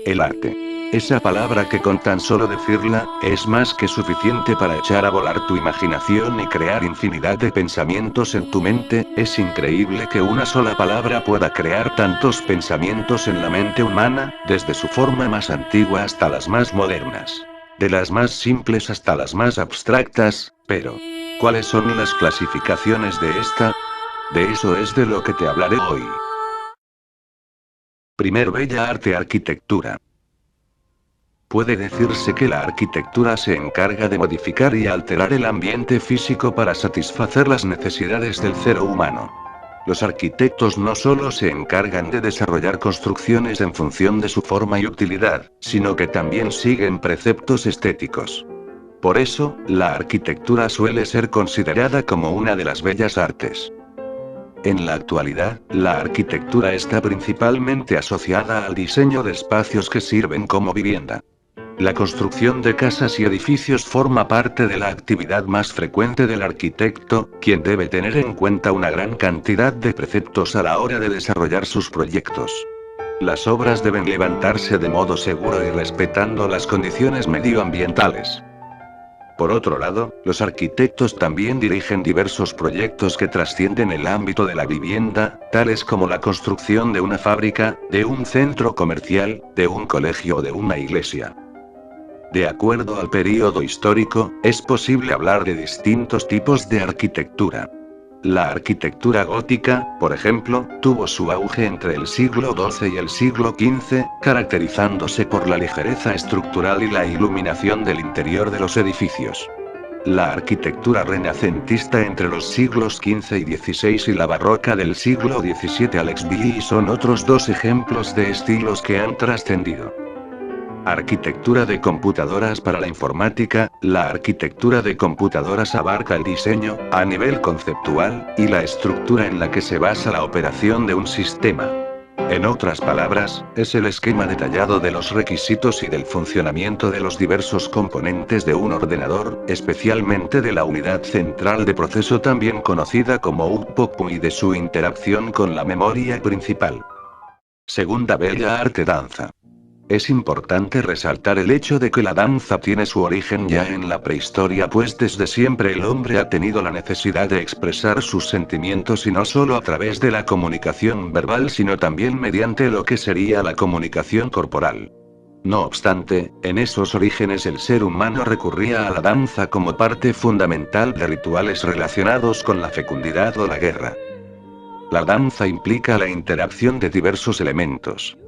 El arte. Esa palabra que con tan solo decirla, es más que suficiente para echar a volar tu imaginación y crear infinidad de pensamientos en tu mente. Es increíble que una sola palabra pueda crear tantos pensamientos en la mente humana, desde su forma más antigua hasta las más modernas. De las más simples hasta las más abstractas, pero ¿cuáles son las clasificaciones de esta? De eso es de lo que te hablaré hoy. Primer, bella arte, arquitectura. Puede decirse que la arquitectura se encarga de modificar y alterar el ambiente físico para satisfacer las necesidades del ser humano. Los arquitectos no solo se encargan de desarrollar construcciones en función de su forma y utilidad, sino que también siguen preceptos estéticos. Por eso, la arquitectura suele ser considerada como una de las bellas artes. En la actualidad, la arquitectura está principalmente asociada al diseño de espacios que sirven como vivienda. La construcción de casas y edificios forma parte de la actividad más frecuente del arquitecto, quien debe tener en cuenta una gran cantidad de preceptos a la hora de desarrollar sus proyectos. Las obras deben levantarse de modo seguro y respetando las condiciones medioambientales. Por otro lado, los arquitectos también dirigen diversos proyectos que trascienden el ámbito de la vivienda, tales como la construcción de una fábrica, de un centro comercial, de un colegio o de una iglesia. De acuerdo al período histórico, es posible hablar de distintos tipos de arquitectura. La arquitectura gótica, por ejemplo, tuvo su auge entre el siglo XII y el siglo XV, caracterizándose por la ligereza estructural y la iluminación del interior de los edificios. La arquitectura renacentista entre los siglos XV y XVI y la barroca del siglo XVII al XVII son otros dos ejemplos de estilos que han trascendido. Arquitectura de computadoras para la informática. La arquitectura de computadoras abarca el diseño, a nivel conceptual, y la estructura en la que se basa la operación de un sistema. En otras palabras, es el esquema detallado de los requisitos y del funcionamiento de los diversos componentes de un ordenador, especialmente de la unidad central de proceso también conocida como UPOC y de su interacción con la memoria principal. Segunda bella arte, danza. Es importante resaltar el hecho de que la danza tiene su origen ya en la prehistoria, pues desde siempre el hombre ha tenido la necesidad de expresar sus sentimientos y no solo a través de la comunicación verbal sino también mediante lo que sería la comunicación corporal. No obstante, en esos orígenes el ser humano recurría a la danza como parte fundamental de rituales relacionados con la fecundidad o la guerra. La danza implica la interacción de diversos elementos.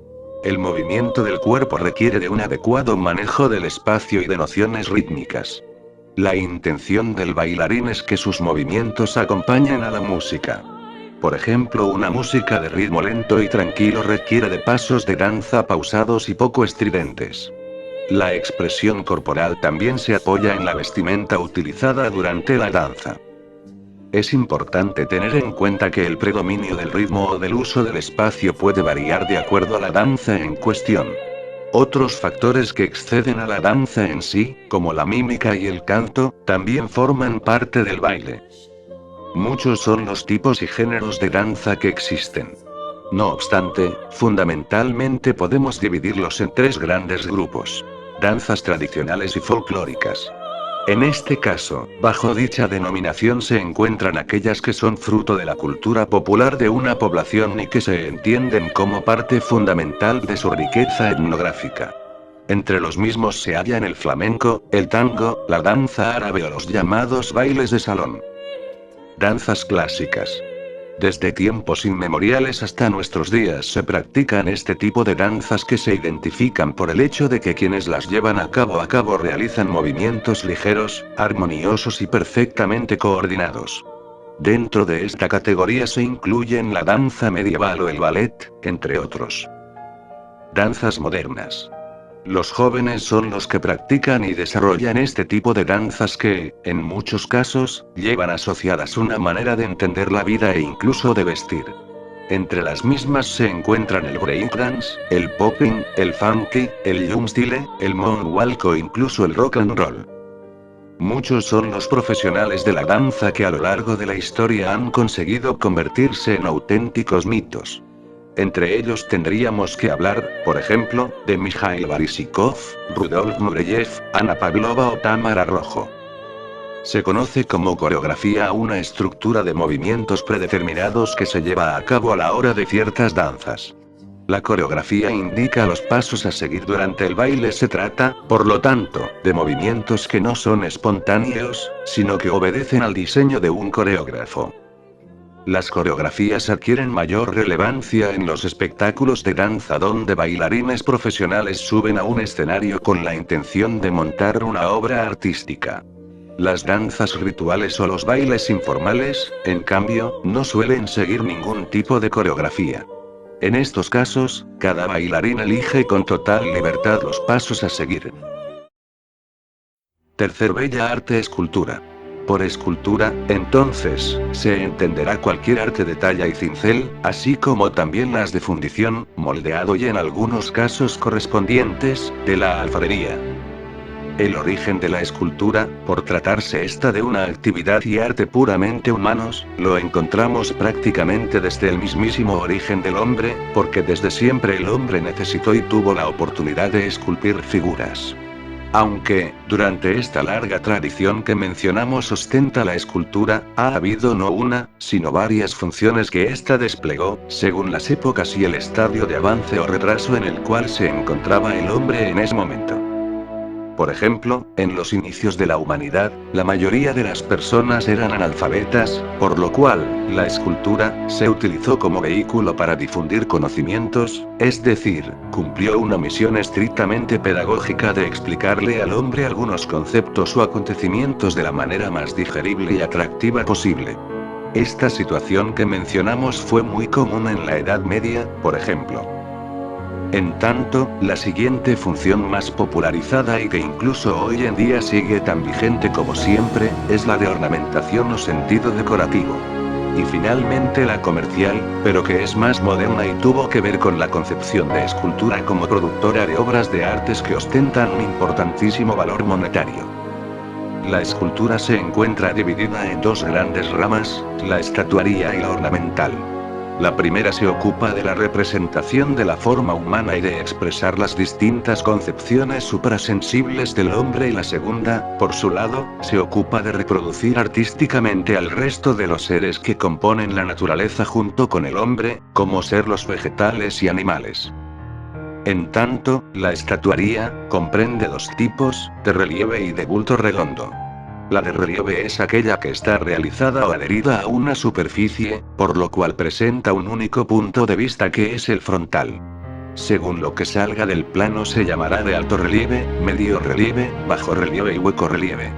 El movimiento del cuerpo requiere de un adecuado manejo del espacio y de nociones rítmicas. La intención del bailarín es que sus movimientos acompañen a la música. Por ejemplo, una música de ritmo lento y tranquilo requiere de pasos de danza pausados y poco estridentes. La expresión corporal también se apoya en la vestimenta utilizada durante la danza. Es importante tener en cuenta que el predominio del ritmo o del uso del espacio puede variar de acuerdo a la danza en cuestión. Otros factores que exceden a la danza en sí, como la mímica y el canto, también forman parte del baile. Muchos son los tipos y géneros de danza que existen. No obstante, fundamentalmente podemos dividirlos en tres grandes grupos: danzas tradicionales y folclóricas. En este caso, bajo dicha denominación se encuentran aquellas que son fruto de la cultura popular de una población y que se entienden como parte fundamental de su riqueza etnográfica. Entre los mismos se hallan el flamenco, el tango, la danza árabe o los llamados bailes de salón. Danzas clásicas. Desde tiempos inmemoriales hasta nuestros días se practican este tipo de danzas que se identifican por el hecho de que quienes las llevan a cabo realizan movimientos ligeros, armoniosos y perfectamente coordinados. Dentro de esta categoría se incluyen la danza medieval o el ballet, entre otros. Danzas modernas. Los jóvenes son los que practican y desarrollan este tipo de danzas que, en muchos casos, llevan asociadas una manera de entender la vida e incluso de vestir. Entre las mismas se encuentran el breakdance, el popping, el funky, el jumpstyle, el moonwalk o incluso el rock and roll. Muchos son los profesionales de la danza que a lo largo de la historia han conseguido convertirse en auténticos mitos. Entre ellos tendríamos que hablar, por ejemplo, de Mikhail Baryshnikov, Rudolf Nureyev, Ana Pavlova o Tamara Rojo. Se conoce como coreografía a una estructura de movimientos predeterminados que se lleva a cabo a la hora de ciertas danzas. La coreografía indica los pasos a seguir durante el baile. Se trata, por lo tanto, de movimientos que no son espontáneos, sino que obedecen al diseño de un coreógrafo. Las coreografías adquieren mayor relevancia en los espectáculos de danza donde bailarines profesionales suben a un escenario con la intención de montar una obra artística. Las danzas rituales o los bailes informales, en cambio, no suelen seguir ningún tipo de coreografía. En estos casos, cada bailarín elige con total libertad los pasos a seguir. Tercer bella arte: escultura. Por escultura, entonces, se entenderá cualquier arte de talla y cincel, así como también las de fundición, moldeado y en algunos casos correspondientes, de la alfarería. El origen de la escultura, por tratarse esta de una actividad y arte puramente humanos, lo encontramos prácticamente desde el mismísimo origen del hombre, porque desde siempre el hombre necesitó y tuvo la oportunidad de esculpir figuras. Aunque, durante esta larga tradición que mencionamos ostenta la escultura, ha habido no una, sino varias funciones que ésta desplegó, según las épocas y el estadio de avance o retraso en el cual se encontraba el hombre en ese momento. Por ejemplo, en los inicios de la humanidad, la mayoría de las personas eran analfabetas, por lo cual, la escultura se utilizó como vehículo para difundir conocimientos, es decir, cumplió una misión estrictamente pedagógica de explicarle al hombre algunos conceptos o acontecimientos de la manera más digerible y atractiva posible. Esta situación que mencionamos fue muy común en la Edad Media, por ejemplo. En tanto, la siguiente función más popularizada y que incluso hoy en día sigue tan vigente como siempre, es la de ornamentación o sentido decorativo. Y finalmente la comercial, pero que es más moderna y tuvo que ver con la concepción de escultura como productora de obras de artes que ostentan un importantísimo valor monetario. La escultura se encuentra dividida en dos grandes ramas, la estatuaria y la ornamental. La primera se ocupa de la representación de la forma humana y de expresar las distintas concepciones suprasensibles del hombre, y la segunda, por su lado, se ocupa de reproducir artísticamente al resto de los seres que componen la naturaleza junto con el hombre, como ser los vegetales y animales. En tanto, la estatuaria comprende dos tipos, de relieve y de bulto redondo. La de relieve es aquella que está realizada o adherida a una superficie, por lo cual presenta un único punto de vista que es el frontal. Según lo que salga del plano se llamará de alto relieve, medio relieve, bajo relieve y hueco relieve.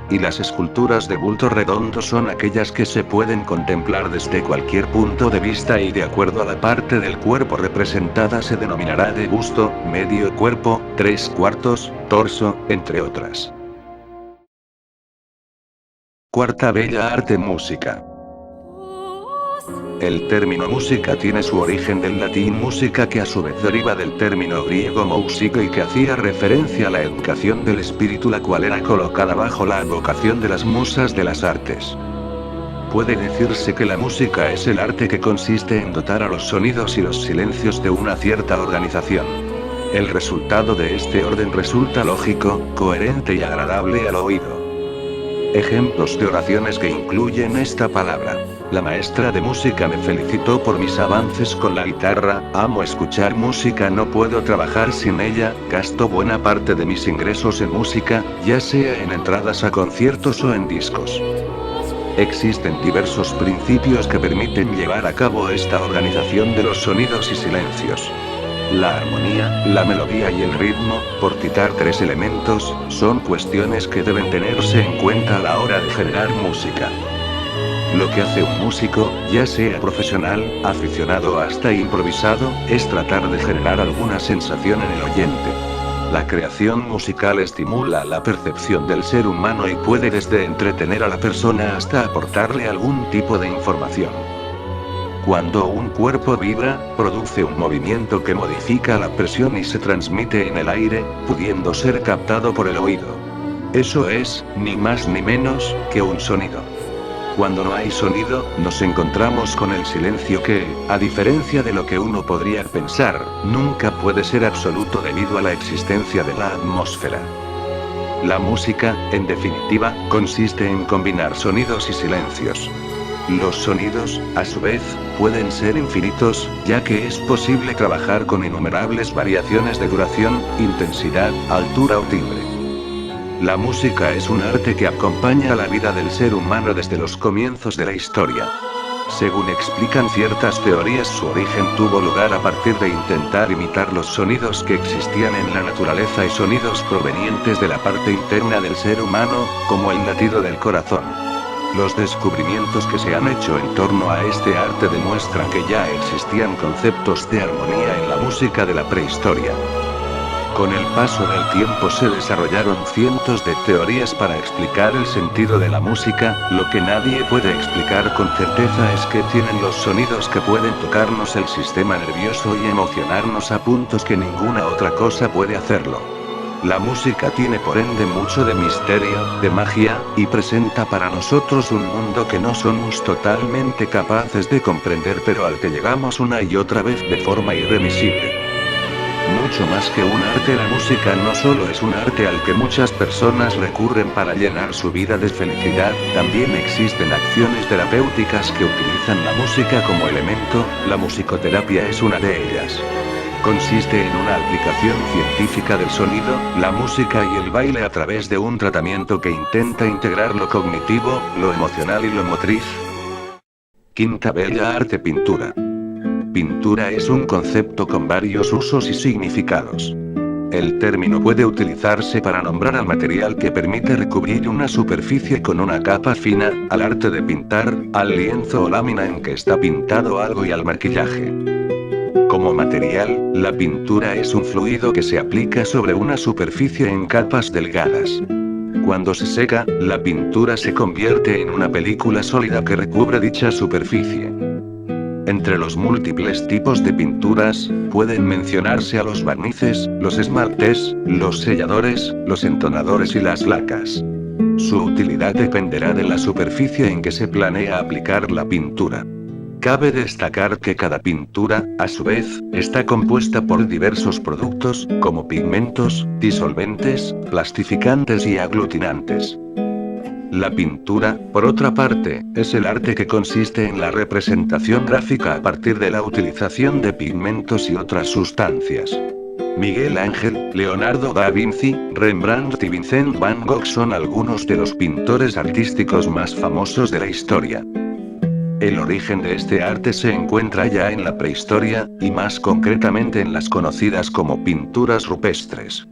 Y las esculturas de bulto redondo son aquellas que se pueden contemplar desde cualquier punto de vista y de acuerdo a la parte del cuerpo representada se denominará de busto, medio cuerpo, 3/4, torso, entre otras. Cuarta bella arte: música. El término música tiene su origen del latín música, que a su vez deriva del término griego música y que hacía referencia a la educación del espíritu, la cual era colocada bajo la advocación de las musas de las artes. Puede decirse que la música es el arte que consiste en dotar a los sonidos y los silencios de una cierta organización. El resultado de este orden resulta lógico, coherente y agradable al oído. Ejemplos de oraciones que incluyen esta palabra. La maestra de música me felicitó por mis avances con la guitarra, amo escuchar música, no puedo trabajar sin ella, gasto buena parte de mis ingresos en música, ya sea en entradas a conciertos o en discos. Existen diversos principios que permiten llevar a cabo esta organización de los sonidos y silencios. La armonía, la melodía y el ritmo, por citar tres elementos, son cuestiones que deben tenerse en cuenta a la hora de generar música. Lo que hace un músico, ya sea profesional, aficionado o hasta improvisado, es tratar de generar alguna sensación en el oyente. La creación musical estimula la percepción del ser humano y puede desde entretener a la persona hasta aportarle algún tipo de información. Cuando un cuerpo vibra, produce un movimiento que modifica la presión y se transmite en el aire, pudiendo ser captado por el oído. Eso es, ni más ni menos, que un sonido. Cuando no hay sonido, nos encontramos con el silencio que, a diferencia de lo que uno podría pensar, nunca puede ser absoluto debido a la existencia de la atmósfera. La música, en definitiva, consiste en combinar sonidos y silencios. Los sonidos, a su vez, pueden ser infinitos, ya que es posible trabajar con innumerables variaciones de duración, intensidad, altura o timbre. La música es un arte que acompaña a la vida del ser humano desde los comienzos de la historia. Según explican ciertas teorías, su origen tuvo lugar a partir de intentar imitar los sonidos que existían en la naturaleza y sonidos provenientes de la parte interna del ser humano, como el latido del corazón. Los descubrimientos que se han hecho en torno a este arte demuestran que ya existían conceptos de armonía en la música de la prehistoria. Con el paso del tiempo se desarrollaron cientos de teorías para explicar el sentido de la música. Lo que nadie puede explicar con certeza es qué tienen los sonidos que pueden tocarnos el sistema nervioso y emocionarnos a puntos que ninguna otra cosa puede hacerlo. La música tiene por ende mucho de misterio, de magia, y presenta para nosotros un mundo que no somos totalmente capaces de comprender, pero al que llegamos una y otra vez de forma irremisible. Mucho más que un arte, la música no solo es un arte al que muchas personas recurren para llenar su vida de felicidad, también existen acciones terapéuticas que utilizan la música como elemento. La musicoterapia es una de ellas. Consiste en una aplicación científica del sonido, la música y el baile a través de un tratamiento que intenta integrar lo cognitivo, lo emocional y lo motriz. Quinta bella arte: pintura. Pintura es un concepto con varios usos y significados. El término puede utilizarse para nombrar al material que permite recubrir una superficie con una capa fina, al arte de pintar, al lienzo o lámina en que está pintado algo y al maquillaje. Como material, la pintura es un fluido que se aplica sobre una superficie en capas delgadas. Cuando se seca, la pintura se convierte en una película sólida que recubre dicha superficie. Entre los múltiples tipos de pinturas, pueden mencionarse a los barnices, los esmaltes, los selladores, los entonadores y las lacas. Su utilidad dependerá de la superficie en que se planea aplicar la pintura. Cabe destacar que cada pintura, a su vez, está compuesta por diversos productos, como pigmentos, disolventes, plastificantes y aglutinantes. La pintura, por otra parte, es el arte que consiste en la representación gráfica a partir de la utilización de pigmentos y otras sustancias. Miguel Ángel, Leonardo da Vinci, Rembrandt y Vincent van Gogh son algunos de los pintores artísticos más famosos de la historia. El origen de este arte se encuentra ya en la prehistoria, y más concretamente en las conocidas como pinturas rupestres.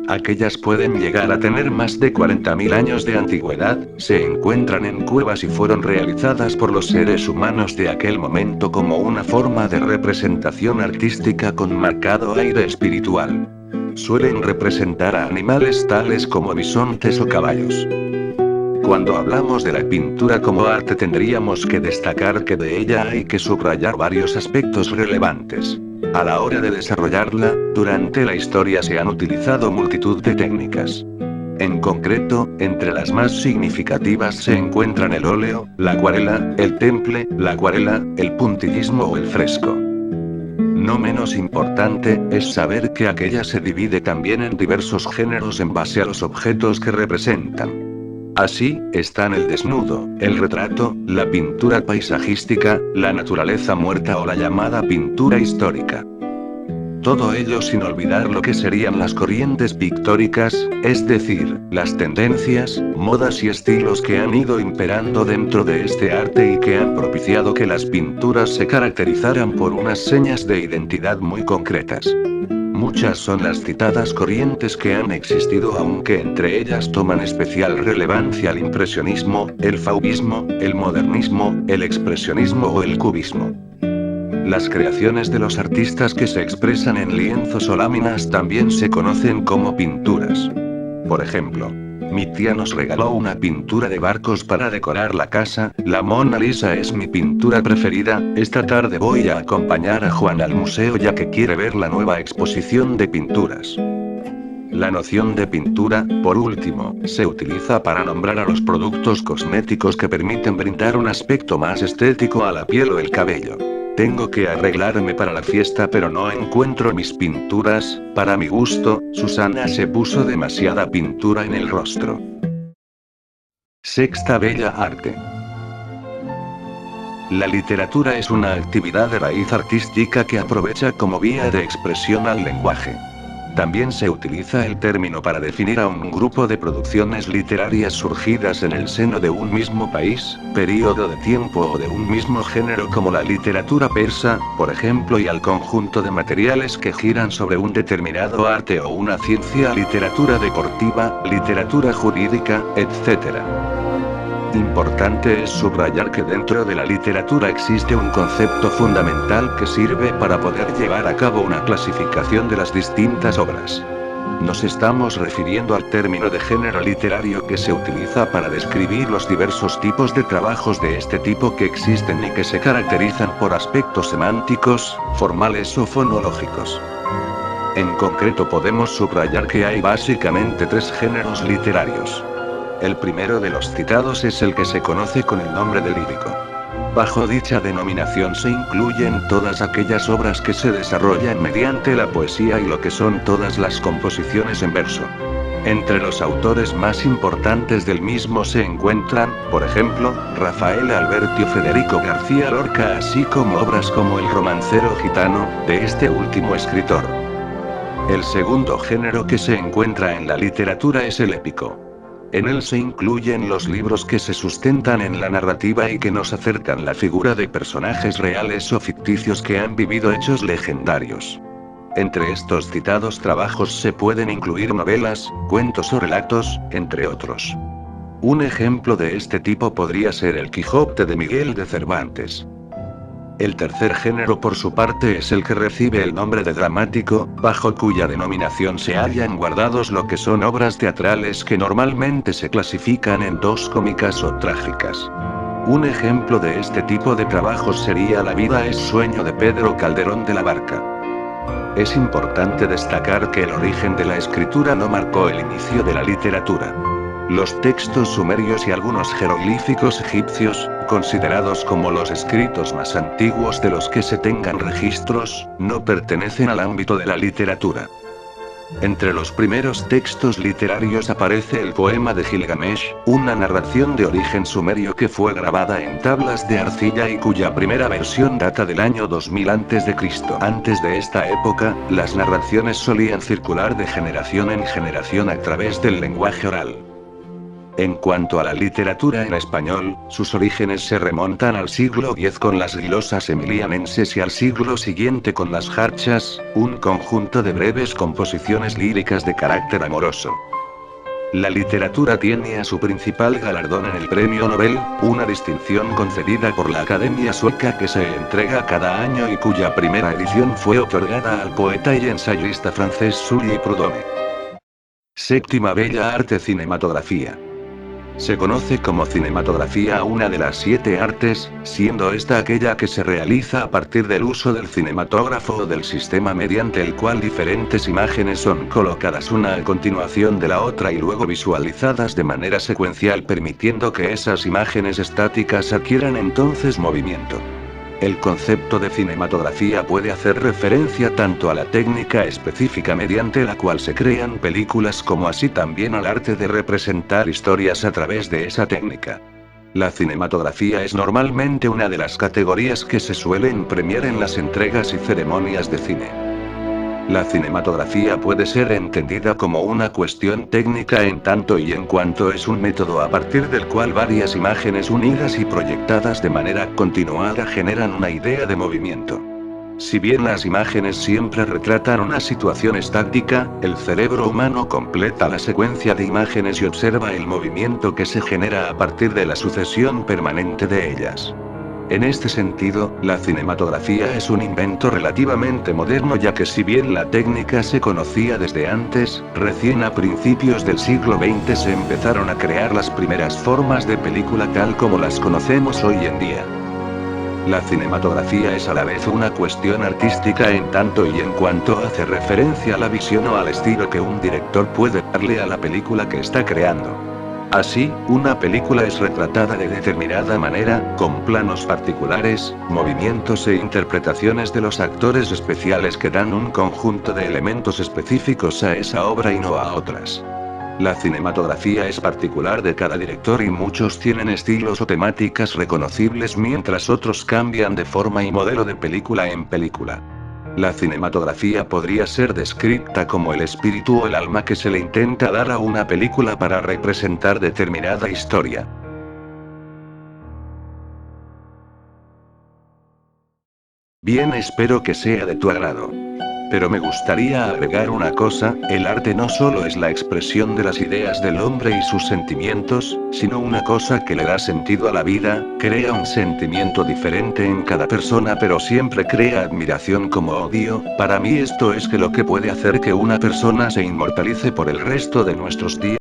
Aquellas pueden llegar a tener más de 40.000 años de antigüedad, se encuentran en cuevas y fueron realizadas por los seres humanos de aquel momento como una forma de representación artística con marcado aire espiritual. Suelen representar a animales tales como bisontes o caballos. Cuando hablamos de la pintura como arte, tendríamos que destacar que de ella hay que subrayar varios aspectos relevantes. A la hora de desarrollarla, durante la historia se han utilizado multitud de técnicas. En concreto, entre las más significativas se encuentran el óleo, la acuarela, el temple, la acuarela, el puntillismo o el fresco. No menos importante, es saber que aquella se divide también en diversos géneros en base a los objetos que representan. Así, están el desnudo, el retrato, la pintura paisajística, la naturaleza muerta o la llamada pintura histórica. Todo ello sin olvidar lo que serían las corrientes pictóricas, es decir, las tendencias, modas y estilos que han ido imperando dentro de este arte y que han propiciado que las pinturas se caracterizaran por unas señas de identidad muy concretas. Muchas son las citadas corrientes que han existido, aunque entre ellas toman especial relevancia el impresionismo, el fauvismo, el modernismo, el expresionismo o el cubismo. Las creaciones de los artistas que se expresan en lienzos o láminas también se conocen como pinturas. Por ejemplo, mi tía nos regaló una pintura de barcos para decorar la casa. La Mona Lisa es mi pintura preferida. Esta tarde voy a acompañar a Juan al museo ya que quiere ver la nueva exposición de pinturas. La noción de pintura, por último, se utiliza para nombrar a los productos cosméticos que permiten brindar un aspecto más estético a la piel o el cabello. Tengo que arreglarme para la fiesta pero no encuentro mis pinturas. Para mi gusto, Susana se puso demasiada pintura en el rostro. Sexta bella arte. La literatura es una actividad de raíz artística que aprovecha como vía de expresión al lenguaje. También se utiliza el término para definir a un grupo de producciones literarias surgidas en el seno de un mismo país, período de tiempo o de un mismo género como la literatura persa, por ejemplo, y al conjunto de materiales que giran sobre un determinado arte o una ciencia, literatura deportiva, literatura jurídica, etc. Importante es subrayar que dentro de la literatura existe un concepto fundamental que sirve para poder llevar a cabo una clasificación de las distintas obras. Nos estamos refiriendo al término de género literario que se utiliza para describir los diversos tipos de trabajos de este tipo que existen y que se caracterizan por aspectos semánticos, formales o fonológicos. En concreto podemos subrayar que hay básicamente tres géneros literarios. El primero de los citados es el que se conoce con el nombre de lírico. Bajo dicha denominación se incluyen todas aquellas obras que se desarrollan mediante la poesía y lo que son todas las composiciones en verso. Entre los autores más importantes del mismo se encuentran, por ejemplo, Rafael Alberti o Federico García Lorca, así como obras como El romancero gitano, de este último escritor. El segundo género que se encuentra en la literatura es el épico. En él se incluyen los libros que se sustentan en la narrativa y que nos acercan la figura de personajes reales o ficticios que han vivido hechos legendarios. Entre estos citados trabajos se pueden incluir novelas, cuentos o relatos, entre otros. Un ejemplo de este tipo podría ser El Quijote de Miguel de Cervantes. El tercer género por su parte es el que recibe el nombre de dramático, bajo cuya denominación se hallan guardados lo que son obras teatrales que normalmente se clasifican en dos, cómicas o trágicas. Un ejemplo de este tipo de trabajos sería La vida es sueño de Pedro Calderón de la Barca. Es importante destacar que el origen de la escritura no marcó el inicio de la literatura. Los textos sumerios y algunos jeroglíficos egipcios, considerados como los escritos más antiguos de los que se tengan registros, no pertenecen al ámbito de la literatura. Entre los primeros textos literarios aparece el poema de Gilgamesh, una narración de origen sumerio que fue grabada en tablas de arcilla y cuya primera versión data del año 2000 a.C. Antes de esta época, las narraciones solían circular de generación en generación a través del lenguaje oral. En cuanto a la literatura en español, sus orígenes se remontan al siglo X con las glosas emilianenses y al siglo siguiente con las jarchas, un conjunto de breves composiciones líricas de carácter amoroso. La literatura tiene a su principal galardón en el Premio Nobel, una distinción concedida por la Academia Sueca que se entrega cada año y cuya primera edición fue otorgada al poeta y ensayista francés Sully Prudhomme. Séptima bella arte: cinematografía. Se conoce como cinematografía a una de las 7 artes, siendo esta aquella que se realiza a partir del uso del cinematógrafo o del sistema mediante el cual diferentes imágenes son colocadas una a continuación de la otra y luego visualizadas de manera secuencial, permitiendo que esas imágenes estáticas adquieran entonces movimiento. El concepto de cinematografía puede hacer referencia tanto a la técnica específica mediante la cual se crean películas como así también al arte de representar historias a través de esa técnica. La cinematografía es normalmente una de las categorías que se suelen premiar en las entregas y ceremonias de cine. La cinematografía puede ser entendida como una cuestión técnica en tanto y en cuanto es un método a partir del cual varias imágenes unidas y proyectadas de manera continuada generan una idea de movimiento. Si bien las imágenes siempre retratan una situación estática, el cerebro humano completa la secuencia de imágenes y observa el movimiento que se genera a partir de la sucesión permanente de ellas. En este sentido, la cinematografía es un invento relativamente moderno, ya que si bien la técnica se conocía desde antes, recién a principios del siglo XX se empezaron a crear las primeras formas de película tal como las conocemos hoy en día. La cinematografía es a la vez una cuestión artística en tanto y en cuanto hace referencia a la visión o al estilo que un director puede darle a la película que está creando. Así, una película es retratada de determinada manera, con planos particulares, movimientos e interpretaciones de los actores especiales que dan un conjunto de elementos específicos a esa obra y no a otras. La cinematografía es particular de cada director y muchos tienen estilos o temáticas reconocibles mientras otros cambian de forma y modelo de película en película. La cinematografía podría ser descrita como el espíritu o el alma que se le intenta dar a una película para representar determinada historia. Bien, espero que sea de tu agrado. Pero me gustaría agregar una cosa, el arte no solo es la expresión de las ideas del hombre y sus sentimientos, sino una cosa que le da sentido a la vida, crea un sentimiento diferente en cada persona pero siempre crea admiración como odio. Para mí esto es que lo que puede hacer que una persona se inmortalice por el resto de nuestros días.